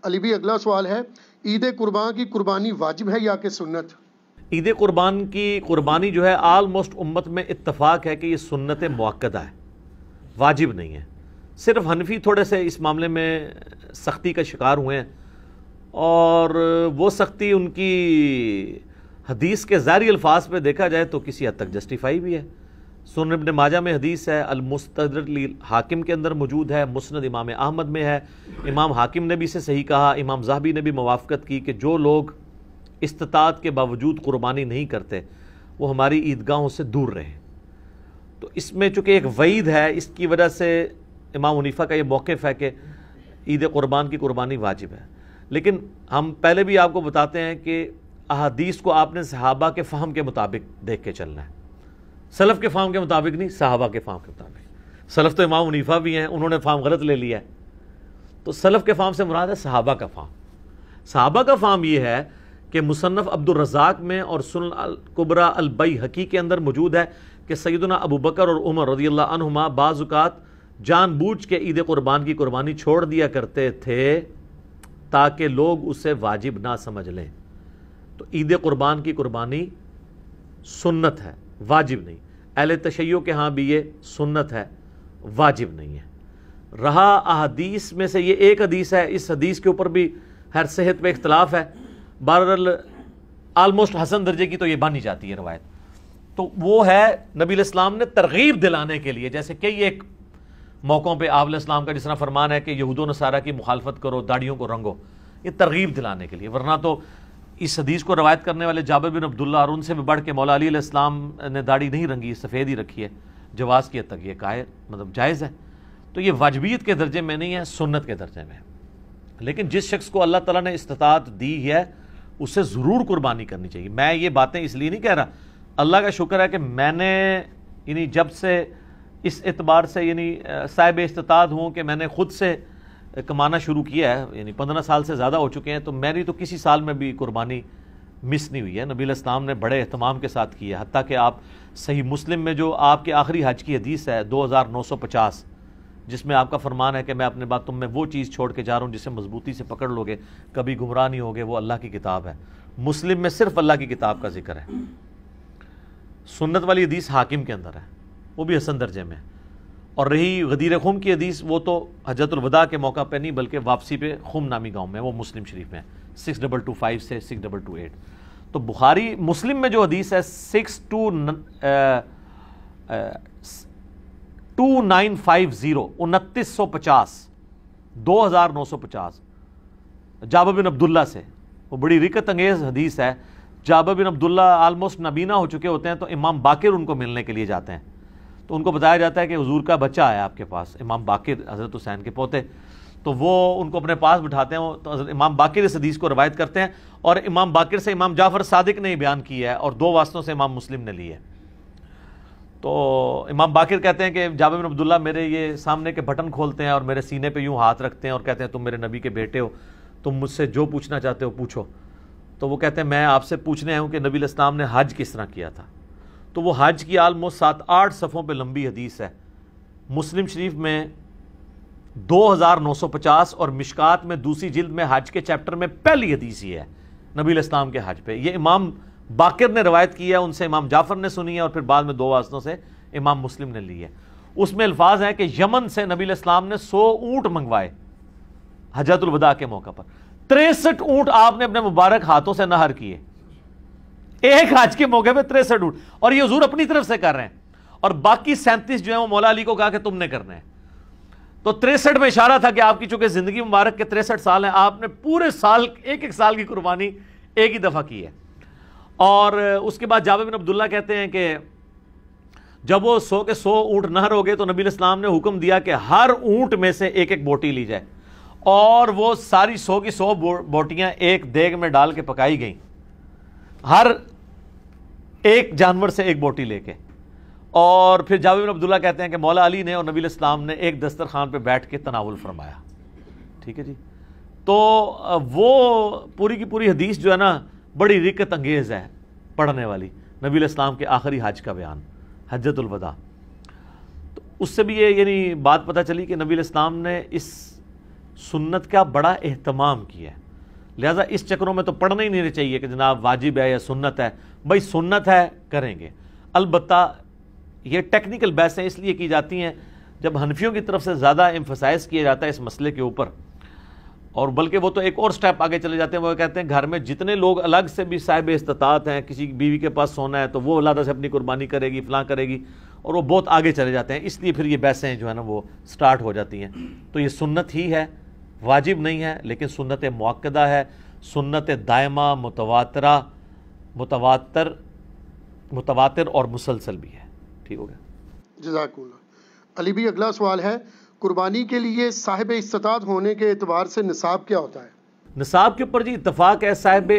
علی بھی اگلا سوال ہے، عید قربان کی قربانی واجب ہے یا کہ سنت؟ عید قربان کی قربانی جو ہے آلموسٹ امت میں اتفاق ہے کہ یہ سنت موقدہ ہے، واجب نہیں ہے۔ صرف حنفی تھوڑے سے اس معاملے میں سختی کا شکار ہوئے ہیں، اور وہ سختی ان کی حدیث کے ظاہری الفاظ پہ دیکھا جائے تو کسی حد تک جسٹیفائی بھی ہے۔ سنن ابن ماجہ میں حدیث ہے، المستدرک حاکم کے اندر موجود ہے، مسند امام احمد میں ہے، امام حاکم نے بھی اسے صحیح کہا، امام ذہبی نے بھی موافقت کی کہ جو لوگ استطاعت کے باوجود قربانی نہیں کرتے وہ ہماری عیدگاہوں سے دور رہیں۔ تو اس میں چونکہ ایک وعید ہے، اس کی وجہ سے امام حنیفہ کا یہ موقف ہے کہ عید قربان کی قربانی واجب ہے۔ لیکن ہم پہلے بھی آپ کو بتاتے ہیں کہ احادیث کو آپ نے صحابہ کے فہم کے مطابق دیکھ کے چلنا ہے، سلف کے فہم کے مطابق نہیں، صحابہ کے فہم کے مطابق۔ سلف تو امام حنیفہ بھی ہیں، انہوں نے فہم غلط لے لیا ہے، تو سلف کے فہم سے مراد ہے صحابہ کا فہم۔ صحابہ کا فہم یہ ہے کہ مصنف عبد الرزاق میں اور سنن الکبریٰ البیہقی کے اندر موجود ہے کہ سیدنا ابو بکر اور عمر رضی اللہ عنہما بعض اوقات جان بوجھ کے عید قربان کی قربانی چھوڑ دیا کرتے تھے تاکہ لوگ اسے واجب نہ سمجھ لیں۔ تو عید قربان کی قربانی سنت ہے، واجب نہیں۔ اہل تشیع کے ہاں بھی یہ سنت ہے، واجب نہیں ہے۔ رہا احادیث میں سے یہ ایک حدیث ہے، اس حدیث کے اوپر بھی ہر صحت پہ اختلاف ہے، بہرحال آلموسٹ حسن درجے کی تو یہ بن ہی جاتی ہے روایت۔ تو وہ ہے نبی علیہ السلام نے ترغیب دلانے کے لیے، جیسے کئی ایک موقعوں پہ آپ علیہ السلام کا جس طرح فرمان ہے کہ یہود و نصارہ کی مخالفت کرو، داڑھیوں کو رنگو، یہ ترغیب دلانے کے لیے۔ ورنہ تو اس حدیث کو روایت کرنے والے جابر بن عبداللہ اور ان سے بھی بڑھ کے مولا علی علیہ السلام نے داڑھی نہیں رنگی، سفید ہی رکھی ہے، جواز کی حد تک یہ جائز ہے۔ تو یہ واجبیت کے درجے میں نہیں ہے، سنت کے درجے میں ہے۔ لیکن جس شخص کو اللہ تعالیٰ نے استطاعت دی ہے اسے ضرور قربانی کرنی چاہیے۔ میں یہ باتیں اس لیے نہیں کہہ رہا، اللہ کا شکر ہے کہ میں نے یعنی جب سے اس اعتبار سے صاحب استطاعت ہوں کہ میں نے خود سے کمانا شروع کیا ہے، یعنی 15 سال سے زیادہ ہو چکے ہیں، تو میری تو کسی سال میں بھی قربانی مس نہیں ہوئی ہے۔ نبی علیہ السلام نے بڑے اہتمام کے ساتھ کی ہے، حتیٰ کہ آپ صحیح مسلم میں جو آپ کے آخری حج کی حدیث ہے 2950، جس میں آپ کا فرمان ہے کہ میں اپنے بعد تم میں وہ چیز چھوڑ کے جا رہا ہوں جسے مضبوطی سے پکڑ لوگے کبھی گمراہ نہیں ہوگے، وہ اللہ کی کتاب ہے۔ مسلم میں صرف اللہ کی کتاب کا ذکر ہے۔ سنت والی حدیث حاکم کے اندر ہے، وہ بھی حسن درجے میں ہے۔ اور رہی غدیر خم کی حدیث، وہ تو حجۃ الوداع کے موقع پہ نہیں بلکہ واپسی پہ خم نامی گاؤں میں، وہ مسلم شریف میں 6225 سے 6228۔ تو بخاری مسلم میں جو حدیث ہے 2950 2950 جابر بن عبداللہ سے، وہ بڑی رکت انگیز حدیث ہے۔ جابر بن عبداللہ آلموسٹ نابینا ہو چکے ہوتے ہیں، تو امام باقر ان کو ملنے کے لیے جاتے ہیں، تو ان کو بتایا جاتا ہے کہ حضور کا بچہ آیا آپ کے پاس، امام باقر حضرت حسین کے پوتے، تو وہ ان کو اپنے پاس بٹھاتے ہیں، تو حضرت امام باقر اس حدیث کو روایت کرتے ہیں، اور امام باقر سے امام جعفر صادق نے بیان کیا ہے، اور 2 واسطوں سے امام مسلم نے لی ہے۔ تو امام باقر کہتے ہیں کہ جابر بن عبداللہ میرے یہ سامنے کے بٹن کھولتے ہیں اور میرے سینے پہ یوں ہاتھ رکھتے ہیں اور کہتے ہیں تم میرے نبی کے بیٹے ہو، تم مجھ سے جو پوچھنا چاہتے ہو پوچھو۔ تو وہ کہتے ہیں میں آپ سے پوچھنے آیا ہوں کہ نبی علیہ السلام نے حج کس طرح کیا تھا۔ تو وہ حج کی آلموسٹ 7-8 صفحوں پہ لمبی حدیث ہے، مسلم شریف میں 2950 اور مشکات میں دوسری جلد میں حج کے چیپٹر میں پہلی حدیث یہ ہے نبی علیہ السلام کے حج پہ۔ یہ امام باقر نے روایت کی ہے، ان سے امام جعفر نے سنی ہے، اور پھر بعد میں 2 واسطوں سے امام مسلم نے لی ہے۔ اس میں الفاظ ہیں کہ یمن سے نبی علیہ السلام نے 100 اونٹ منگوائے حجۃ الوداع کے موقع پر، 63 اونٹ آپ نے اپنے مبارک ہاتھوں سے نہر کیے ایک حج کے موقع پہ، 63 اونٹ، اور یہ حضور اپنی طرف سے کر رہے ہیں، اور باقی 37 جو ہیں وہ مولا علی کو کہا کہ تم نے کرنے ہیں۔ تو 63 میں اشارہ تھا کہ آپ کی چونکہ زندگی مبارک کے 63 سال ہیں، آپ نے پورے سال ایک سال کی قربانی ایک ہی دفعہ کی ہے۔ اور اس کے بعد جابر بن عبداللہ کہتے ہیں کہ جب وہ 100 کے 100 اونٹ نہر ہو گئے تو نبی علیہ السلام نے حکم دیا کہ ہر اونٹ میں سے ایک بوٹی لی جائے، اور وہ ساری 100 کی 100 بوٹیاں ایک دیگ میں ڈال کے پکائی گئیں، ہر ایک جانور سے ایک بوٹی لے کے۔ اور پھر جابر بن عبداللہ کہتے ہیں کہ مولا علی نے اور نبی علیہ السلام نے ایک دسترخوان پہ بیٹھ کے تناول فرمایا۔ ٹھیک ہے جی، تو وہ پوری کی پوری حدیث جو ہے نا بڑی رکت انگیز ہے پڑھنے والی، نبی علیہ السلام کے آخری حج کا بیان، حجۃ الوداع۔ تو اس سے بھی یہ بات پتہ چلی کہ نبی علیہ السلام نے اس سنت کا بڑا اہتمام کیا ہے. لہٰذا اس چکروں میں تو پڑھنا ہی نہیں چاہیے کہ جناب واجب ہے یا سنت ہے. بھائی سنت ہے کریں گے. البتہ یہ ٹیکنیکل بحثیں اس لیے کی جاتی ہیں جب حنفیوں کی طرف سے زیادہ ایمفسائز کیا جاتا ہے اس مسئلے کے اوپر, اور بلکہ وہ تو ایک اور سٹیپ آگے چلے جاتے ہیں. وہ کہتے ہیں گھر میں جتنے لوگ الگ سے بھی صاحب استطاعت ہیں, کسی بیوی کے پاس سونا ہے تو وہ علیحدہ سے اپنی قربانی کرے گی, فلاں کرے گی, اور وہ بہت آگے چلے جاتے ہیں. اس لیے پھر یہ بحثیں جو ہے نا وہ سٹارٹ ہو جاتی ہیں. تو یہ سنت ہی ہے, واجب نہیں ہے, لیکن سنت مؤکدہ ہے, سنت دائمہ, متواتر اور مسلسل بھی ہے. ٹھیک ہو گیا, جزاک اللہ. علی بھی اگلا سوال ہے, قربانی کے لیے صاحب استطاعت ہونے کے اعتبار سے نصاب کیا ہوتا ہے؟ نصاب کے اوپر جی اتفاق ہے. صاحب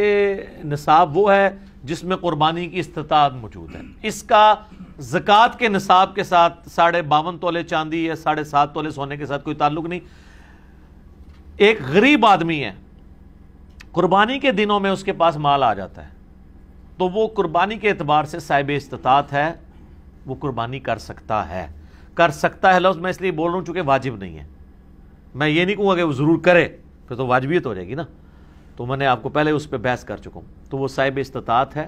نصاب وہ ہے جس میں قربانی کی استطاعت موجود ہے. اس کا زکوٰۃ کے نصاب کے ساتھ 52.5 تولے چاندی یا 7.5 تولے سونے کے ساتھ کوئی تعلق نہیں. ایک غریب آدمی ہے, قربانی کے دنوں میں اس کے پاس مال آ جاتا ہے, تو وہ قربانی کے اعتبار سے صاحب استطاعت ہے, وہ قربانی کر سکتا ہے. کر سکتا ہے لفظ میں اس لیے بول رہا ہوں چونکہ واجب نہیں ہے. میں یہ نہیں کہوں گا کہ وہ ضرور کرے, پھر تو واجبیت ہو جائے گی نا. تو میں نے آپ کو پہلے اس پہ بحث کر چکا ہوں. تو وہ صاحب استطاعت ہے,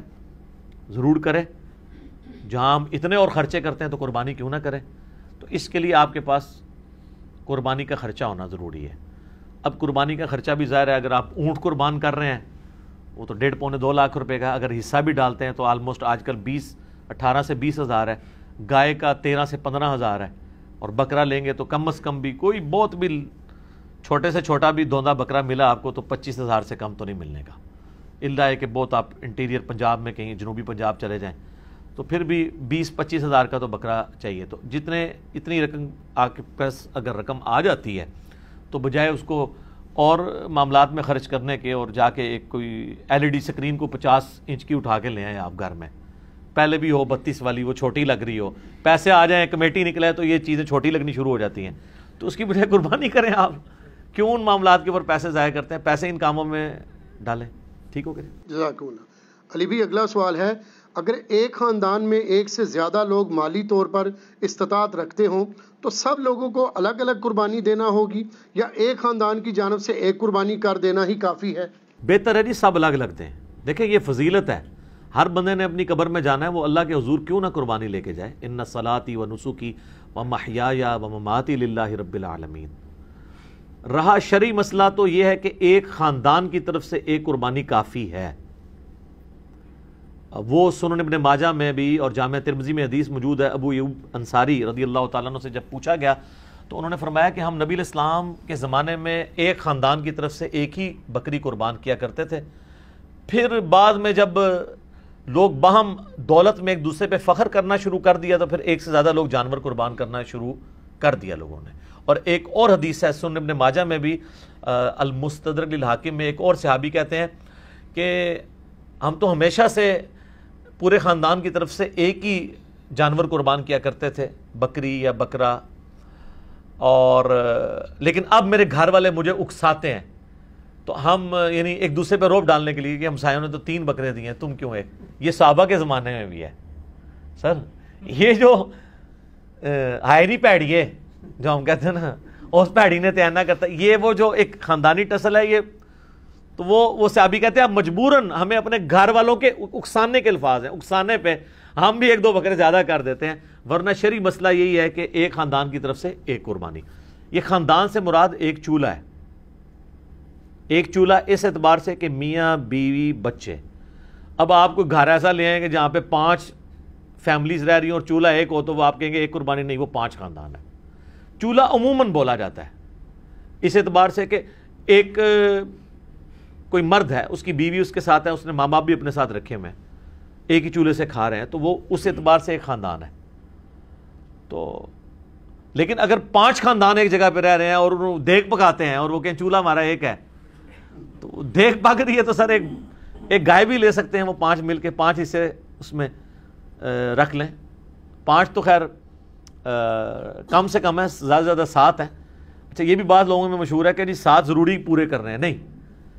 ضرور کرے. جہاں ہم اتنے اور خرچے کرتے ہیں تو قربانی کیوں نہ کریں. تو اس کے لیے آپ کے پاس قربانی کا خرچہ ہونا ضروری ہے. اب قربانی کا خرچہ بھی ظاہر ہے, اگر آپ اونٹ قربان کر رہے ہیں وہ تو 1.5-2 لاکھ روپے کا, اگر حصہ بھی ڈالتے ہیں تو آلموسٹ آج کل 18 سے 20 ہزار ہے, گائے کا 13 سے 15 ہزار ہے, اور بکرا لیں گے تو کم از کم بھی کوئی بہت بھی چھوٹے سے چھوٹا بھی دوندا بکرا ملا آپ کو تو 25 ہزار سے کم تو نہیں ملنے کا. اللہ ہے کہ بہت آپ انٹیریئر پنجاب میں کہیں جنوبی پنجاب چلے جائیں تو پھر بھی 20-25 ہزار کا تو بکرا چاہیے. تو اتنی رقم آپ کے پاس اگر رقم آ جاتی ہے تو بجائے اس کو اور معاملات میں خرچ کرنے کے اور جا کے ایک کوئی LED سکرین کو 50 انچ کی اٹھا کے لے آئیں آپ گھر میں, پہلے بھی ہو 32 والی, وہ چھوٹی لگ رہی ہو, پیسے آ جائیں, کمیٹی نکلے تو یہ چیزیں چھوٹی لگنی شروع ہو جاتی ہیں. تو اس کی بجائے قربانی کریں آپ. کیوں ان معاملات کے اوپر پیسے ضائع کرتے ہیں, پیسے ان کاموں میں ڈالیں. ٹھیک ہو گیا, جزاک اللہ. علی بھی اگلا سوال ہے, اگر ایک خاندان میں ایک سے زیادہ لوگ مالی طور پر استطاعت رکھتے ہوں تو سب لوگوں کو الگ الگ قربانی دینا ہوگی یا ایک خاندان کی جانب سے ایک قربانی کر دینا ہی کافی ہے؟ بہتر ہے جی سب الگ الگ دیں. دیکھیں یہ فضیلت ہے, ہر بندے نے اپنی قبر میں جانا ہے, وہ اللہ کے حضور کیوں نہ قربانی لے کے جائے. ان صلاتی و نسکی و محیای و مماتی للہ رب العالمین. رہا شرعی مسئلہ تو یہ ہے کہ ایک خاندان کی طرف سے ایک قربانی کافی ہے. وہ سنن ابن ماجہ میں بھی اور جامع ترمذی میں حدیث موجود ہے. ابو ایوب انصاری رضی اللہ تعالیٰ عنہ سے جب پوچھا گیا تو انہوں نے فرمایا کہ ہم نبی الاسلام کے زمانے میں ایک خاندان کی طرف سے ایک ہی بکری قربان کیا کرتے تھے. پھر بعد میں جب لوگ باہم دولت میں ایک دوسرے پہ فخر کرنا شروع کر دیا تو پھر ایک سے زیادہ لوگ جانور قربان کرنا شروع کر دیا لوگوں نے. اور ایک اور حدیث ہے سنن ابن ماجہ میں بھی, المستدرک للحاکم میں, ایک اور صحابی کہتے ہیں کہ ہم تو ہمیشہ سے پورے خاندان کی طرف سے ایک ہی جانور قربان کیا کرتے تھے, بکری یا بکرا, اور لیکن اب میرے گھر والے مجھے اکساتے ہیں تو ہم یعنی ایک دوسرے پہ روب ڈالنے کے لیے کہ ہمسایوں نے تو 3 بکرے دیے ہیں, تم کیوں ایک. یہ صحابہ کے زمانے میں بھی ہے سر. یہ جو ہائری پیڑی ہے جو ہم کہتے ہیں نا, اس پیڑی نے تینا کرتا, یہ وہ جو ایک خاندانی ٹسل ہے, یہ تو وہ صحابی کہتے ہیں اب مجبوراً ہمیں اپنے گھر والوں کے اکسانے کے الفاظ ہیں, اکسانے پہ ہم بھی 1-2 بکرے زیادہ کر دیتے ہیں, ورنہ شرعی مسئلہ یہی ہے کہ ایک خاندان کی طرف سے ایک قربانی. یہ خاندان سے مراد ایک چولہا ہے, ایک چولہا اس اعتبار سے کہ میاں بیوی بچے. اب آپ کو گھر ایسا لے آئیں کہ جہاں پہ 5 فیملیز رہ رہی ہیں اور چولہا ایک ہو تو وہ آپ کہیں گے ایک قربانی نہیں, وہ 5 خاندان ہے. چولہا عموماً بولا جاتا ہے اس اعتبار سے کہ ایک کوئی مرد ہے, اس کی بیوی اس کے ساتھ ہے, اس نے ماں باپ بھی اپنے ساتھ رکھے ہوئے ہیں, ایک ہی چولہے سے کھا رہے ہیں, تو وہ اس اعتبار سے ایک خاندان ہے. تو لیکن اگر 5 خاندان ایک جگہ پہ رہ رہے ہیں اور دیگ پکاتے ہیں اور وہ کہیں چولہا ہمارا ایک ہے, تو دیگ پک رہی ہے تو سر ایک گائے بھی لے سکتے ہیں, وہ 5 مل کے 5 حصے اس میں رکھ لیں. 5 تو خیر کم سے کم ہے, زیادہ سے زیادہ 7 ہیں. اچھا یہ بھی بات لوگوں میں مشہور ہے کہ جی 7 ضروری پورے کر رہے ہیں, نہیں,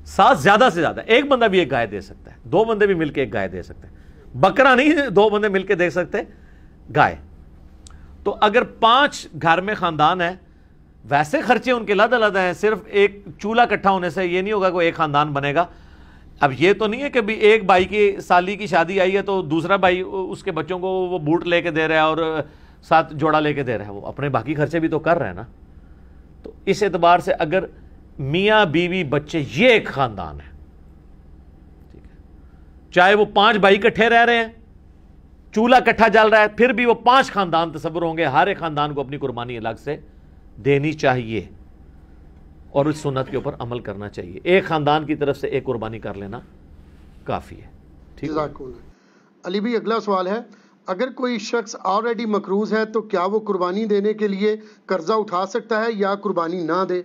7 زیادہ سے زیادہ. ایک بندہ بھی ایک گائے دے سکتا ہے, 2 بندے بھی مل کے ایک گائے دے سکتے ہیں, بکرا نہیں 2 بندے مل کے دے سکتے گائے. تو اگر 5 گھر میں خاندان ہے ویسے خرچے ان کے علیحدہ علیحدہ ہیں، صرف ایک چولہا اکٹھا ہونے سے یہ نہیں ہوگا کہ ایک خاندان بنے گا. اب یہ تو نہیں ہے کہ بھی ایک بھائی کی سالی کی شادی آئی ہے تو دوسرا بھائی اس کے بچوں کو وہ بوٹ لے کے دے رہا ہے اور ساتھ جوڑا لے کے دے رہا ہے، وہ اپنے باقی خرچے بھی تو کر رہے ہیں نا. تو اس اعتبار سے اگر میاں بیوی بچے یہ ایک خاندان ہے، ٹھیک ہے، چاہے وہ 5 بھائی اکٹھے رہ رہے ہیں، چولہا اکٹھا جل رہا ہے، پھر بھی وہ 5 خاندان تصور ہوں گے. ہر ایک خاندان کو اپنی قربانی الگ سے دینی چاہیے اور اس سنت کے اوپر عمل کرنا چاہیے. ایک خاندان کی طرف سے ایک قربانی کر لینا کافی ہے. ٹھیک ہے. علی بھائی اگلا سوال ہے، اگر کوئی شخص آلریڈی مقروض ہے تو کیا وہ قربانی دینے کے لیے قرضہ اٹھا سکتا ہے یا قربانی نہ دے؟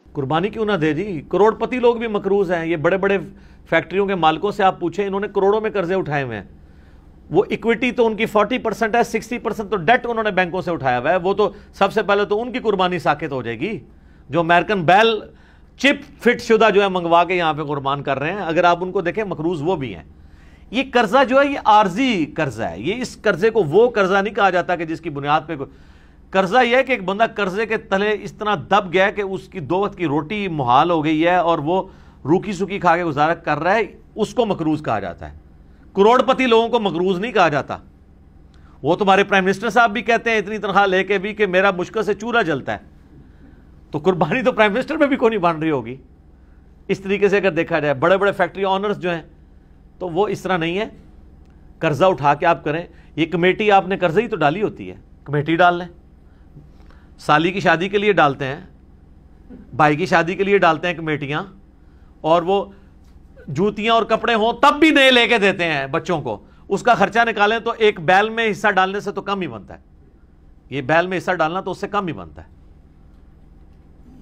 قربانی کیوں نہ دے جی، کروڑ پتی لوگ بھی مقروض ہیں. یہ بڑے بڑے فیکٹریوں کے مالکوں سے آپ پوچھیں، انہوں نے کروڑوں میں قرضے اٹھائے ہوئے ہیں. وہ ایکویٹی تو ان کی 40% ہے، 60% تو ڈیٹ انہوں نے بینکوں سے اٹھایا ہوا ہے. وہ تو سب سے پہلے تو ان کی قربانی ساقط ہو جائے گی جو امریکن بیل چپ فٹ شدہ جو ہے منگوا کے یہاں پہ قربان کر رہے ہیں. اگر آپ ان کو دیکھیں مقروض وہ بھی ہیں. یہ قرضہ جو ہے یہ عارضی قرضہ ہے. یہ اس قرضے کو وہ قرضہ نہیں کہا جاتا کہ جس کی بنیاد پہ قرضہ یہ ہے کہ ایک بندہ قرضے کے تلے اس طرح دب گیا کہ اس کی 2 وقت کی روٹی محال ہو گئی ہے اور وہ روکی سوکی کھا کے گزارا کر رہا ہے، اس کو مقروض کہا جاتا ہے. کروڑ پتی لوگوں کو مقروض نہیں کہا جاتا. وہ تمہارے پرائم منسٹر صاحب بھی کہتے ہیں اتنی تنخواہ لے کے بھی کہ میرا مشکل سے چولہا جلتا ہے. تو قربانی تو پرائم منسٹر میں بھی کوئی نہیں بن رہی ہوگی. اس طریقے سے اگر دیکھا جائے بڑے بڑے فیکٹری آنرز جو ہیں تو وہ اس طرح نہیں ہے. قرضہ اٹھا کے آپ کریں. یہ کمیٹی آپ نے قرضہ ہی تو ڈالی ہوتی ہے، کمیٹی ڈال لیں. سالی کی شادی کے لیے ڈالتے ہیں، بھائی کی شادی کے لیے ڈالتے ہیں کمیٹیاں، اور وہ جوتیاں اور کپڑے ہوں تب بھی نئے لے کے دیتے ہیں بچوں کو. اس کا خرچہ نکالیں تو ایک بیل میں حصہ ڈالنے سے تو کم ہی بنتا ہے. یہ بیل میں حصہ ڈالنا تو اس سے کم ہی بنتا ہے.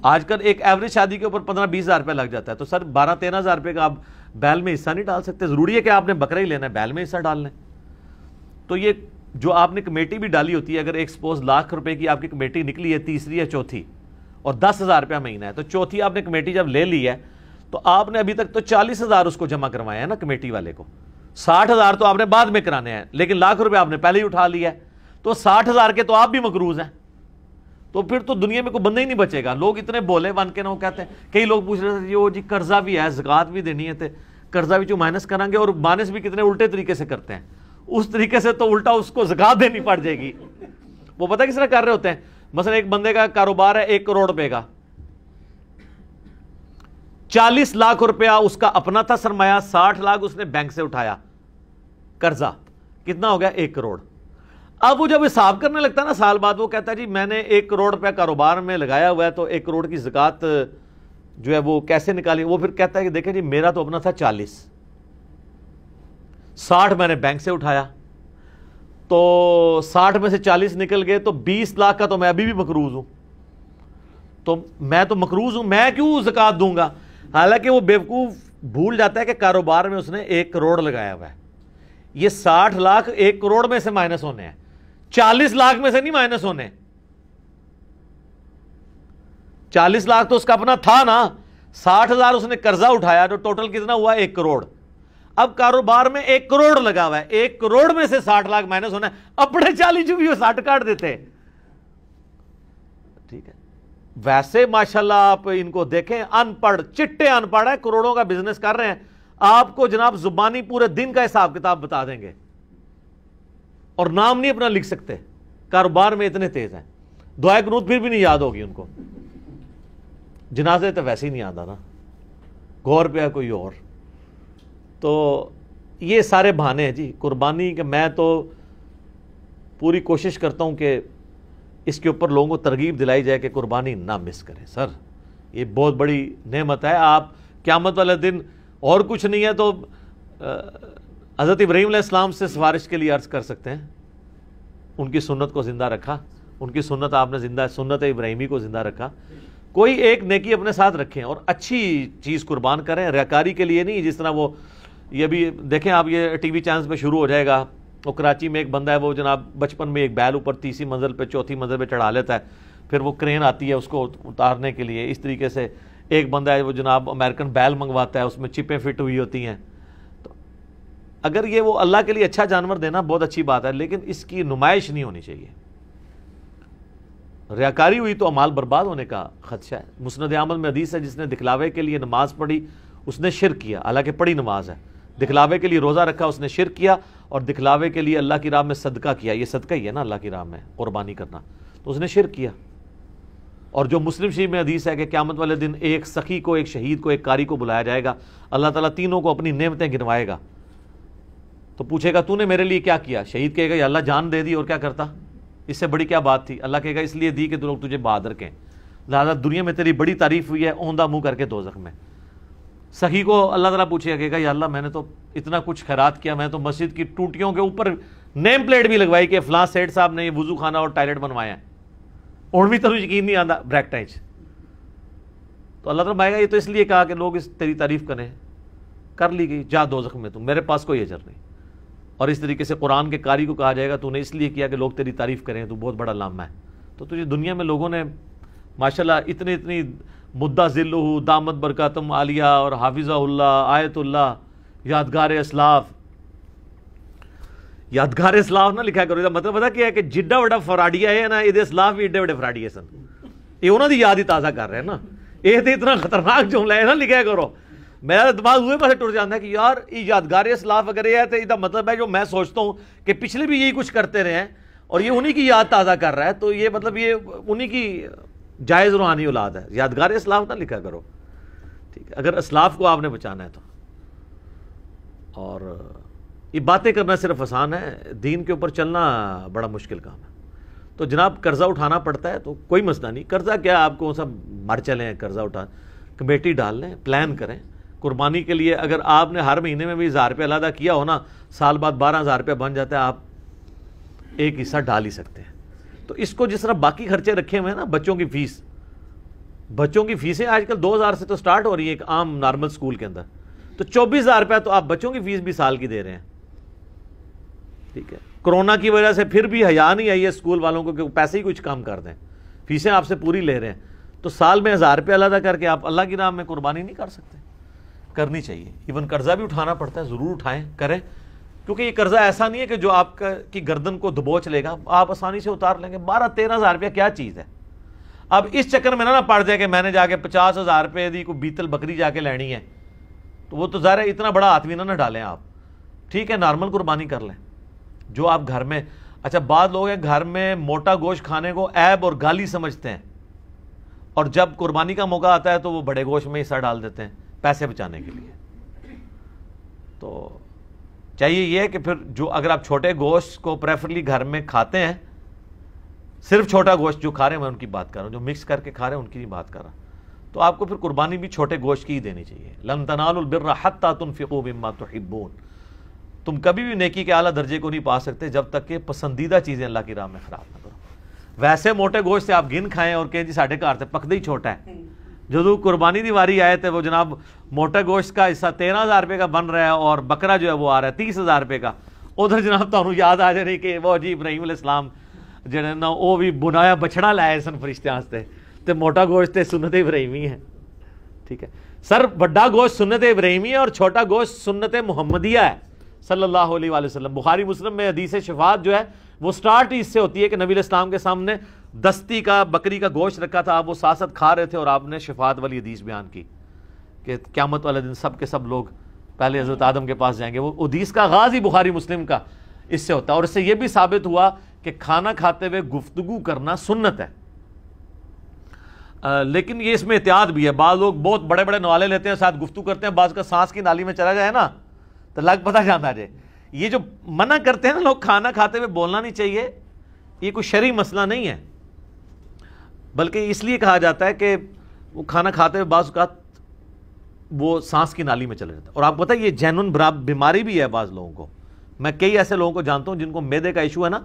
آج کل ایک ایوریج شادی کے اوپر 15-20 ہزار روپے لگ جاتا ہے. تو سر 12-13 ہزار روپے کا آپ بیل میں حصہ نہیں ڈال سکتے. ضروری ہے کہ آپ نے بکرا ہی لینا ہے، بیل میں حصہ ڈال لیں. تو یہ جو آپ نے کمیٹی بھی ڈالی ہوتی ہے، اگر ایک سپوز لاکھ روپے کی آپ کی کمیٹی نکلی ہے، تیسری یا چوتھی، اور 10,000 روپیہ مہینہ ہے، تو چوتھی آپ نے کمیٹی جب لے لی ہے تو آپ نے ابھی تک تو 40,000 اس کو جمع کروائے ہیں نا کمیٹی والے کو. 60,000 تو آپ نے بعد میں کرانے ہیں، لیکن لاکھ روپے آپ نے پہلے ہی اٹھا لیا ہے. تو 60,000 کے تو آپ بھی مقروض ہیں. تو پھر تو دنیا میں کوئی بندہ ہی نہیں بچے گا. لوگ اتنے بولے بن کے نا، وہ کہتے ہیں، کئی لوگ پوچھ رہے تھے جی قرضہ بھی ہے، زکوٰۃ بھی دینی ہے، قرضہ بھی جو مائنس کریں گے، اور مائنس بھی کتنے الٹے طریقے سے کرتے ہیں. اس طریقے سے تو الٹا اس کو زکوٰۃ دینی پڑ جائے گی. وہ پتہ کس طرح کر رہے ہوتے ہیں؟ مثلا ایک بندے کا کاروبار ہے 1 کروڑ روپے کا، 40 لاکھ روپیہ اس کا اپنا تھا سرمایہ، 60 لاکھ اس نے بینک سے اٹھایا قرضہ. کتنا ہو گیا؟ 1 کروڑ. اب وہ جب حساب کرنے لگتا ہے نا سال بعد، وہ کہتا ہے جی میں نے 1 کروڑ روپیہ کاروبار میں لگایا ہوا ہے، تو 1 کروڑ کی زکوٰۃ جو ہے وہ کیسے نکالی؟ وہ پھر کہتا ہے کہ دیکھیں جی میرا تو اپنا تھا 40، 60 میں نے بینک سے اٹھایا، تو 60 میں سے 40 نکل گئے، تو 20 لاکھ کا تو میں ابھی بھی مقروض ہوں. تو میں تو مقروض ہوں، میں کیوں زکوٰۃ دوں گا؟ حالانکہ وہ بیوقوف بھول جاتا ہے کہ کاروبار میں اس نے 1 کروڑ لگایا ہوا ہے. یہ 60 لاکھ 1 کروڑ میں سے مائنس ہونے ہیں، 40 لاکھ میں سے نہیں مائنس ہونے. 40 لاکھ تو اس کا اپنا تھا نا، 60,000 اس نے قرضہ اٹھایا، تو ٹوٹل کتنا ہوا؟ 1 کروڑ. اب کاروبار میں 1 کروڑ لگا ہوا ہے، 1 کروڑ میں سے 60 لاکھ مائنس ہونا ہے. اپنے 40 جو بھی وہ 60 کاٹ دیتے. ٹھیک ہے. ویسے ماشاءاللہ آپ ان کو دیکھیں، ان پڑھ چٹے ان پڑھ ہے، کروڑوں کا بزنس کر رہے ہیں. آپ کو جناب زبانی پورے دن کا حساب کتاب بتا دیں گے، اور نام نہیں اپنا لکھ سکتے. کاروبار میں اتنے تیز ہیں. دعائے قنوت پھر بھی نہیں یاد ہوگی ان کو. جنازے تو ویسے ہی نہیں آتا نا، غور پہ ہے کوئی اور. تو یہ سارے بہانے ہیں جی قربانی کے. میں تو پوری کوشش کرتا ہوں کہ اس کے اوپر لوگوں کو ترغیب دلائی جائے کہ قربانی نہ مس کریں. سر یہ بہت بڑی نعمت ہے. آپ قیامت والے دن اور کچھ نہیں ہے تو حضرت ابراہیم علیہ السلام سے سفارش کے لیے عرض کر سکتے ہیں. ان کی سنت کو زندہ رکھا، ان کی سنت آپ نے زندہ، سنت ابراہیمی کو زندہ رکھا. کوئی ایک نیکی اپنے ساتھ رکھیں اور اچھی چیز قربان کریں، ریاکاری کے لیے نہیں. جس طرح وہ یہ بھی دیکھیں آپ، یہ ٹی وی چینلز پہ شروع ہو جائے گا. وہ کراچی میں ایک بندہ ہے، وہ جناب بچپن میں ایک بیل اوپر 30 منزل پہ 4تھی منزل پہ چڑھا لیتا ہے، پھر وہ کرین آتی ہے اس کو اتارنے کے لیے. اس طریقے سے ایک بندہ ہے وہ جناب امریکن بیل منگواتا ہے، اس میں چپیں فٹ ہوئی ہوتی ہیں. تو اگر یہ وہ اللہ کے لیے اچھا جانور دینا بہت اچھی بات ہے، لیکن اس کی نمائش نہیں ہونی چاہیے. ریاکاری ہوئی تو اعمال برباد ہونے کا خدشہ ہے۔ مسند احمد میں حدیث ہے جس نے دکھلاوے کے لیے نماز پڑھی اس نے شرک کیا، حالانکہ پڑھی نماز ہے، دکھلاوے کے لیے روزہ رکھا اس نے شرک کیا، اور دکھلاوے کے لیے اللہ کی راہ میں صدقہ کیا، یہ صدقہ ہی ہے نا اللہ کی راہ میں قربانی کرنا، تو اس نے شرک کیا۔ اور جو مسلم شریف میں حدیث ہے کہ قیامت والے دن ایک سخی کو، ایک شہید کو، ایک قاری کو بلایا جائے گا، اللہ تعالیٰ تینوں کو اپنی نعمتیں گنوائے گا، تو پوچھے گا تو نے میرے لیے کیا کیا؟ شہید کہے گا یا اللہ جان دے دی اور کیا کرتا، اس سے بڑی کیا بات تھی؟ اللہ کہے گا اس لیے دی کہ لوگ تجھے بہادر کہیں، لہٰذا دنیا میں تیری بڑی تعریف ہوئی ہے، اوندھا منہ کر کے دوزخ میں۔ سخی کو اللہ تعالیٰ پوچھے گا، کہے گا یا اللہ میں نے تو اتنا کچھ خیرات کیا، میں تو مسجد کی ٹوٹیوں کے اوپر نیم پلیٹ بھی لگوائی کہ فلاں سیٹ صاحب نے یہ وضو خانہ اور ٹائلٹ بنوایا ہے، اور بھی تو یقین نہیں آتا بریکٹائچ، تو اللہ تعالیٰ مائے گا یہ تو اس لیے کہا کہ لوگ اس تیری تعریف کریں، کر لی گئی، جا دوزخ میں تم، میرے پاس کوئی اجر نہیں۔ اور اس طریقے سے قرآن کے قاری کو کہا جائے گا تو نے اس لیے کیا کہ لوگ تیری تعریف کریں، تو بہت بڑا لامہ ہے۔ تو تجھے دنیا میں لوگوں نے ماشاءاللہ اتنی مدہ ذلہ دامت برکاتم عالیہ اور حافظہ اللہ، آیت اللہ، یادگار اسلاف، یادگار اسلاف نہ لکھا کرو، مطلب پتا کیا ہے کہ جڈا وڈا فراڈیا ہے نا، یہ اسلاف بھی ایڈے وڈے فراڈیے سن، یہ انہوں نے یاد ہی تازہ کر رہے ہیں نا، یہ تو اتنا خطرناک جملہ ہے نا لکھا کرو۔ میرا دماغ ہوئے پاسے ٹوٹ جاتا ہے کہ یار یادگار اسلاف اگر یہ ہے تو یہ مطلب ہے جو میں سوچتا ہوں کہ پچھلے بھی یہی کچھ کرتے رہے ہیں اور یہ انہی کی یاد تازہ کر رہا ہے، تو یہ مطلب یہ انہی کی جائز روحانی اولاد ہے۔ یادگار اسلاف نہ لکھا کرو، ٹھیک ہے، اگر اسلاف کو آپ نے بچانا ہے تو۔ اور یہ باتیں کرنا صرف آسان ہے، دین کے اوپر چلنا بڑا مشکل کام ہے۔ تو جناب قرضہ اٹھانا پڑتا ہے تو کوئی مسئلہ نہیں، قرضہ کیا آپ کو سب مر چلیں، قرضہ اٹھا کمیٹی ڈال لیں، پلان کریں قربانی کے لیے۔ اگر آپ نے ہر مہینے میں بھی 1000 روپے علیحدہ کیا ہو نا، سال بعد 12,000 روپے بن جاتا ہے، آپ ایک حصہ ڈال ہی سکتے ہیں۔ تو اس کو جس طرح باقی خرچے رکھے ہوئے ہیں نا، بچوں کی فیس، بچوں کی فیسیں آج کل 2,000 سے تو سٹارٹ ہو رہی ہیں ایک عام نارمل سکول کے اندر، تو 24,000 روپے تو آپ بچوں کی فیس بھی سال کی دے رہے ہیں، ٹھیک ہے۔ کرونا کی وجہ سے پھر بھی حیا نہیں آئی ہے اسکول والوں کو کہ پیسے ہی کچھ کم کر دیں، فیسیں آپ سے پوری لے رہے ہیں، تو سال میں 1000 روپے علیحدہ کر کے آپ اللہ کی نام میں قربانی نہیں کر سکتے؟ کرنی چاہیے۔ ایون قرضہ بھی اٹھانا پڑتا ہے، ضرور اٹھائیں، کریں، کیونکہ یہ قرضہ ایسا نہیں ہے کہ جو آپ کی گردن کو دبوچ لے گا، آپ آسانی سے اتار لیں گے۔ 12-13,000 روپیہ کیا چیز ہے؟ اب اس چکر میں نہ پڑ جائے کہ میں نے جا کے 50,000 روپے دی کوئی بیتل بکری جا کے لینی ہے، تو وہ تو ظاہر ہے اتنا بڑا ہاتھ بھی نہ ڈالیں آپ، ٹھیک ہے، نارمل قربانی کر لیں جو آپ گھر میں۔ اچھا بعض لوگ ہیں گھر میں موٹا گوشت کھانے کو عیب اور گالی سمجھتے ہیں، اور جب قربانی کا موقع آتا ہے تو وہ بڑے گوشت میں حصہ ڈال دیتے ہیں پیسے بچانے کے لیے۔ تو چاہیے یہ ہے کہ پھر جو اگر آپ چھوٹے گوشت کو پریفرلی گھر میں کھاتے ہیں، صرف چھوٹا گوشت جو کھا رہے ہیں، میں ان کی بات کر رہا ہوں، جو مکس کر کے کھا رہے ہیں ان کی نہیں بات کر رہا، تو آپ کو پھر قربانی بھی چھوٹے گوشت کی ہی دینی چاہیے۔ لن تنالوا البر حتى تنفقوا مما تحبون، تم کبھی بھی نیکی کے اعلیٰ درجے کو نہیں پا سکتے جب تک کہ پسندیدہ چیزیں اللہ کی راہ میں خراب نہ کرو۔ ویسے موٹے گوشت سے آپ گن کھائیں اور کہیں جی ساڑھے گھر سے پکدے ہی چھوٹا ہے، جو قربانی دی واری آئے تھے وہ جناب موٹا گوشت کا حصہ 13,000 روپے کا بن رہا ہے اور بکرا جو ہے وہ آ رہا ہے 30,000 روپے کا، ادھر جناب تمہیں یاد آ جائے کہ وہ جی ابراہیم علیہ السلام جڑے نا وہ بھی بنایا بچڑا لائے سن فرشتیاں واسطے، تے موٹا گوشت تے سنت ابراہیمی ہے، ٹھیک ہے سر، بڑا گوشت سنت ابراہیمی ہے اور چھوٹا گوشت سنت محمدیہ ہے صلی اللہ علیہ وآلہ وسلم۔ بخاری مسلم میں حدیث شفاعت جو ہے وہ سٹارٹ ہی اس سے ہوتی ہے کہ نبی علیہ السلام کے سامنے دستی کا بکری کا گوشت رکھا تھا، آپ وہ ساتھ ساتھ کھا رہے تھے اور آپ نے شفاعت والی حدیث بیان کی کہ قیامت والے دن سب کے سب لوگ پہلے حضرت آدم کے پاس جائیں گے۔ وہ حدیث کا آغاز ہی بخاری مسلم کا اس سے ہوتا ہے، اور اس سے یہ بھی ثابت ہوا کہ کھانا کھاتے ہوئے گفتگو کرنا سنت ہے، لیکن یہ اس میں احتیاط بھی ہے۔ بعض لوگ بہت بڑے بڑے نوالے لیتے ہیں، ساتھ گفتگو کرتے ہیں، بعض کا سانس کی نالی میں چلا جائے نا تو لگ پتہ جانا جائے۔ یہ جو منع کرتے ہیں نا لوگ کھانا کھاتے ہوئے بولنا نہیں چاہیے، یہ کوئی شرعی مسئلہ نہیں ہے، بلکہ اس لیے کہا جاتا ہے کہ وہ کھانا کھاتے ہوئے بعض اوقات وہ سانس کی نالی میں چلا جاتا ہے۔ اور آپ کو پتہ ہے یہ جینون بیماری بھی ہے بعض لوگوں کو، میں کئی ایسے لوگوں کو جانتا ہوں جن کو معدے کا ایشو ہے نا،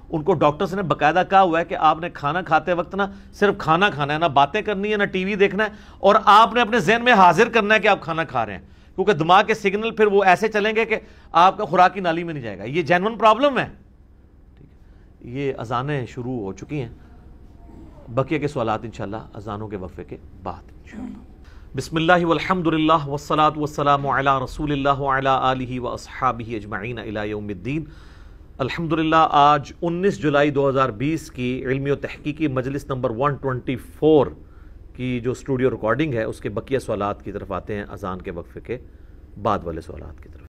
ان کو ڈاکٹرز نے باقاعدہ کہا ہوا ہے کہ آپ نے کھانا کھاتے وقت نا صرف کھانا کھانا ہے، نہ باتیں کرنی ہے، نہ ٹی وی دیکھنا ہے، اور آپ نے اپنے ذہن میں حاضر کرنا ہے کہ آپ کھانا کھا رہے ہیں، کیونکہ دماغ کے سگنل پھر وہ ایسے چلیں گے کہ آپ کا خوراک کی نالی میں نہیں جائے گا۔ یہ جینون پرابلم ہے، یہ اذانیں شروع ہو چکی ہیں، بقیہ کے سوالات انشاءاللہ اذانوں کے وقفے کے بعد انشاءاللہ۔ بسم اللہ والحمد للہ والصلاة والسلام علی رسول اللہ وعلی آلہ واصحابہ اجمعین الی یوم الدین، الحمدللہ آج 19 جولائی 2020 کی علمی و تحقیقی مجلس نمبر 124 کی جو اسٹوڈیو ریکارڈنگ ہے اس کے بقیہ سوالات کی طرف آتے ہیں اذان کے وقفے کے بعد والے سوالات کی طرف.